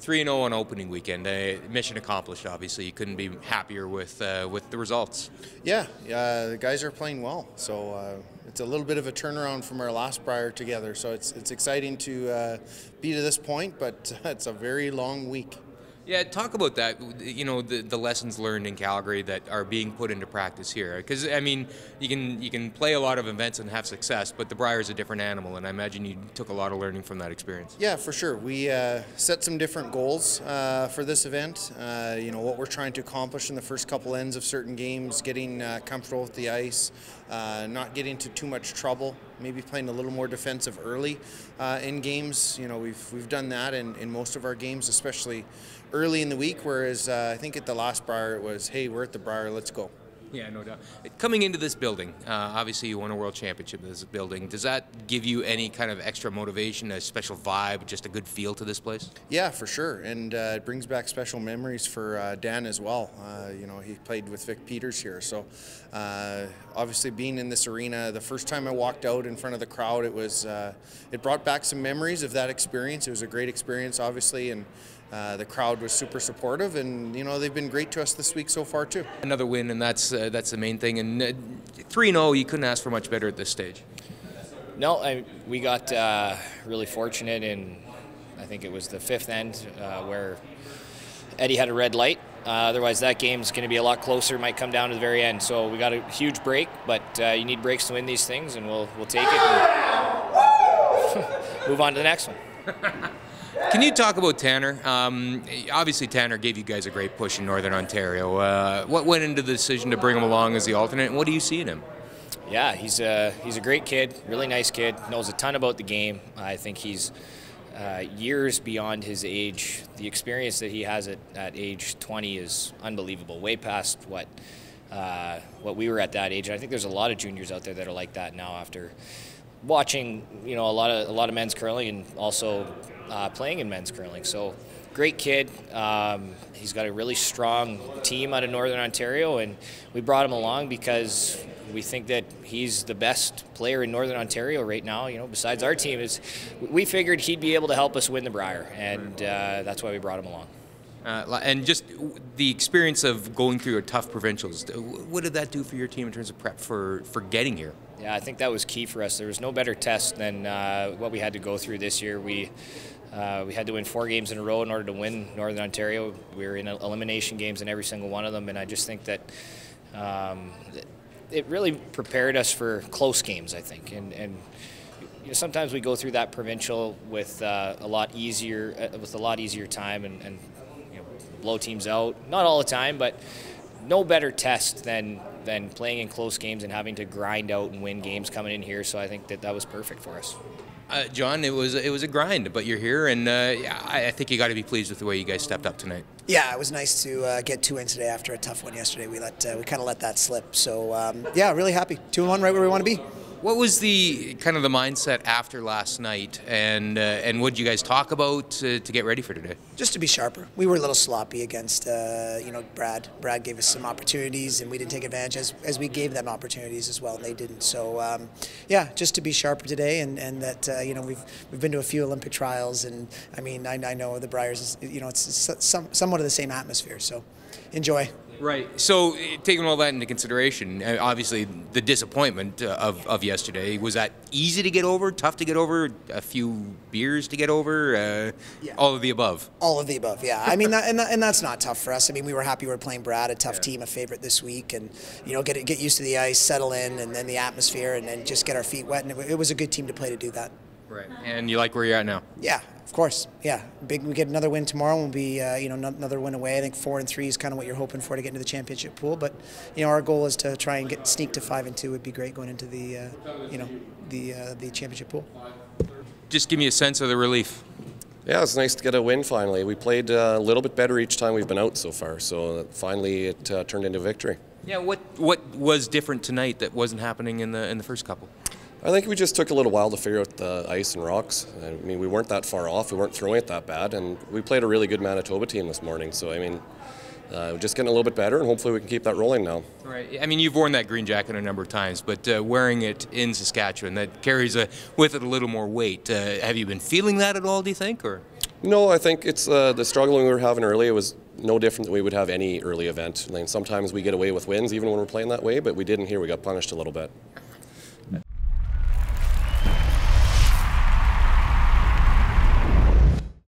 3-0 on opening weekend. Mission accomplished, obviously. You couldn't be happier with the results. Yeah, the guys are playing well. So it's a little bit of a turnaround from our last Brier together. So it's exciting to be to this point, but it's a very long week. Yeah, talk about that, you know, the lessons learned in Calgary that are being put into practice here. Because, I mean, you can play a lot of events and have success, but the Brier is a different animal, and I imagine you took a lot of learning from that experience. Yeah, for sure. We set some different goals for this event. You know, what we're trying to accomplish in the first couple ends of certain games, getting comfortable with the ice, not getting into too much trouble, maybe playing a little more defensive early in games. You know, we've done that in most of our games, especially early in the week, whereas I think at the last Brier it was, hey, we're at the Brier, let's go. Yeah, no doubt. Coming into this building, obviously you won a world championship in this building. Does that give you any kind of extra motivation, a special vibe, just a good feel to this place? Yeah, for sure, and it brings back special memories for Dan as well. You know, he played with Vic Peters here, so obviously being in this arena, the first time I walked out in front of the crowd, it brought back some memories of that experience. It was a great experience, obviously, and the crowd was super supportive, and you know they've been great to us this week so far too. Another win, and that's the main thing. And 3-0, you couldn't ask for much better at this stage. No, we got really fortunate in, I think it was the fifth end where Eddie had a red light. Otherwise, that game's going to be a lot closer. Might come down to the very end. So we got a huge break, but you need breaks to win these things, and we'll take it and move on to the next one. Can you talk about Tanner? Obviously, Tanner gave you guys a great push in Northern Ontario. What went into the decision to bring him along as the alternate, and what do you see in him? Yeah, he's a great kid, really nice kid, knows a ton about the game. I think he's years beyond his age. The experience that he has at age 20 is unbelievable, way past what we were at that age. And I think there's a lot of juniors out there that are like that now after watching, you know, a lot of men's curling and also playing in men's curling. So great kid. He's got a really strong team out of Northern Ontario, and we brought him along because we think that he's the best player in Northern Ontario right now. You know, besides our team, we figured he'd be able to help us win the Brier, and that's why we brought him along. And just the experience of going through a tough provincials, what did that do for your team in terms of prep for getting here? Yeah, I think that was key for us. There was no better test than what we had to go through this year. We had to win 4 games in a row in order to win Northern Ontario. We were in elimination games in every single one of them, and I just think that it really prepared us for close games, I think. And you know, sometimes we go through that provincial with a lot easier time and you know, blow teams out. Not all the time, but no better test than playing in close games and having to grind out and win games coming in here. So I think that was perfect for us. John, it was a grind, but you're here, and I think you got to be pleased with the way you guys stepped up tonight. Yeah, it was nice to get 2 wins today after a tough one yesterday. We kind of let that slip. So yeah, really happy. 2-1, right where we want to be. What was the kind of the mindset after last night, and what did you guys talk about to get ready for today? Just to be sharper. We were a little sloppy against you know, Brad. Brad gave us some opportunities, and we didn't take advantage as we gave them opportunities as well, and they didn't. So yeah, just to be sharper today, and that you know, we've been to a few Olympic trials, and I mean I know the Briers, you know, it's somewhat of the same atmosphere. So enjoy. Right. So, taking all that into consideration, obviously the disappointment of yesterday, was that easy to get over, tough to get over, a few beers to get over, yeah. All of the above? All of the above, yeah. I mean, and that's not tough for us. I mean, we were happy we were playing Brad, a tough team, a favorite this week, and you know, get used to the ice, settle in, and then the atmosphere, and then just get our feet wet. And it was a good team to play to do that. Right. And you like where you're at now? Yeah, of course. Yeah, big. We get another win tomorrow. We'll be you know, another win away. I think 4-3 is kind of what you're hoping for to get into the championship pool. But you know, our goal is to try and sneak to 5-2. Would be great going into the you know, the championship pool. Just give me a sense of the relief. Yeah, it's nice to get a win finally. We played a little bit better each time we've been out so far. So finally, it turned into victory. Yeah. What was different tonight that wasn't happening in the first couple? I think we just took a little while to figure out the ice and rocks. I mean, we weren't that far off. We weren't throwing it that bad, and we played a really good Manitoba team this morning. So I mean, we're just getting a little bit better, and hopefully we can keep that rolling now. Right. I mean, you've worn that green jacket a number of times, but wearing it in Saskatchewan, that carries with it a little more weight. Have you been feeling that at all, do you think? Or? No, I think it's the struggling we were having early. It was no different than we would have any early event. Sometimes we get away with wins even when we're playing that way, but we didn't here. We got punished a little bit.